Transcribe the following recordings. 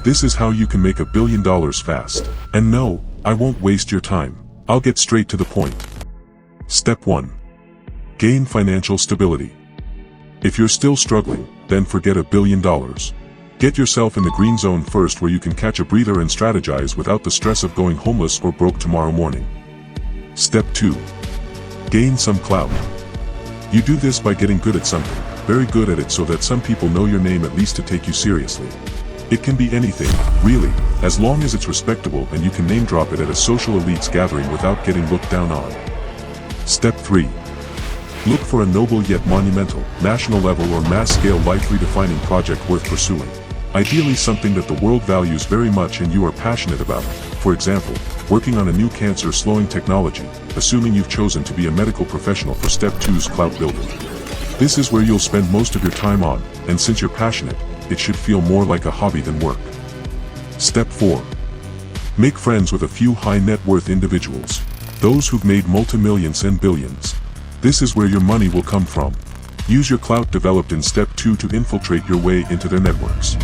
This is how you can make $1 billion fast. And no, I won't waste your time. I'll get straight to the point. Step 1. Gain financial stability. If you're still struggling, then forget $1 billion. Get yourself in the green zone first, where you can catch a breather and strategize without the stress of going homeless or broke tomorrow morning. Step 2. Gain some clout. You do this by getting good at something, very good at it, so that some people know your name at least to take you seriously. It can be anything, really, as long as it's respectable and you can name drop it at a social elites gathering without getting looked down on. Step 3. Look for a noble yet monumental, national level or mass scale life redefining project worth pursuing. Ideally something that the world values very much and you are passionate about. For example, working on a new cancer slowing technology, assuming you've chosen to be a medical professional for Step 2's clout building. This is where you'll spend most of your time on, and since you're passionate, it should feel more like a hobby than work. Step 4. Make friends with a few high net worth individuals. Those who've made multi-millions and billions. This is where your money will come from. Use your clout developed in Step 2 to infiltrate your way into their networks.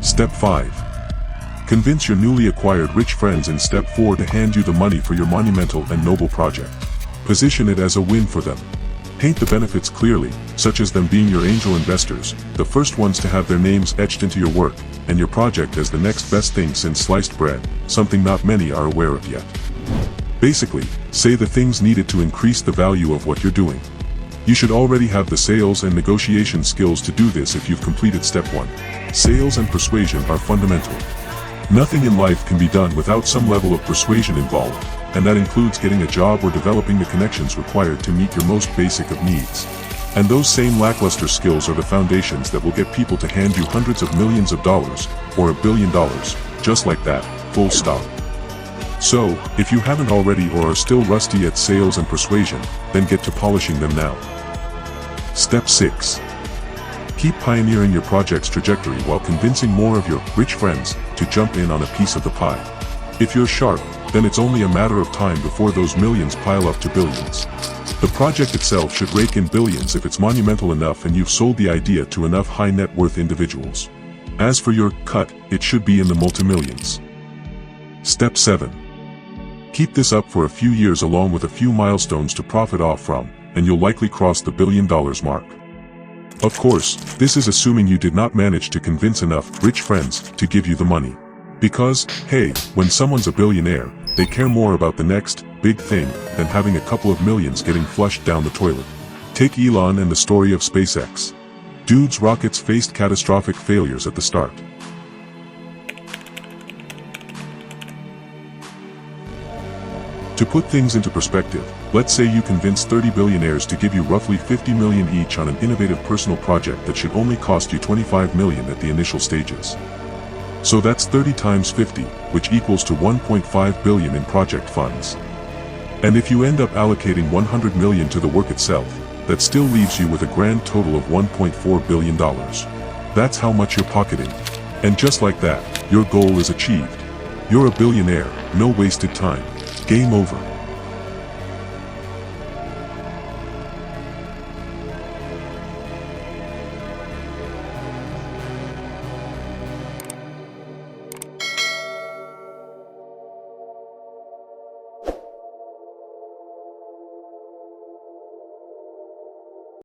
Step 5. Convince your newly acquired rich friends in Step 4 to hand you the money for your monumental and noble project. Position it as a win for them. Paint the benefits clearly, such as them being your angel investors, the first ones to have their names etched into your work, and your project as the next best thing since sliced bread, something not many are aware of yet. Basically, say the things needed to increase the value of what you're doing. You should already have the sales and negotiation skills to do this if you've completed Step 1. Sales and persuasion are fundamental. Nothing in life can be done without some level of persuasion involved, and that includes getting a job or developing the connections required to meet your most basic of needs. And those same lackluster skills are the foundations that will get people to hand you hundreds of millions of dollars, or $1 billion, just like that, full stop. So, if you haven't already or are still rusty at sales and persuasion, then get to polishing them now. Step 6. Keep pioneering your project's trajectory while convincing more of your rich friends to jump in on a piece of the pie. If you're sharp, then it's only a matter of time before those millions pile up to billions. The project itself should rake in billions if it's monumental enough and you've sold the idea to enough high net worth individuals. As for your cut, it should be in the multi-millions. Step 7. Keep this up for a few years along with a few milestones to profit off from, and you'll likely cross the $1 billion mark. Of course, this is assuming you did not manage to convince enough rich friends to give you the money. Because, hey, when someone's a billionaire, they care more about the next big thing than having a couple of millions getting flushed down the toilet. Take Elon and the story of SpaceX. Dude's rockets faced catastrophic failures at the start. To put things into perspective, let's say you convince 30 billionaires to give you roughly $50 million each on an innovative personal project that should only cost you $25 million at the initial stages. So that's 30 times 50, which equals to $1.5 billion in project funds. And if you end up allocating $100 million to the work itself, that still leaves you with a grand total of $1.4 billion. That's how much you're pocketing. And just like that, your goal is achieved. You're a billionaire, no wasted time. Game over.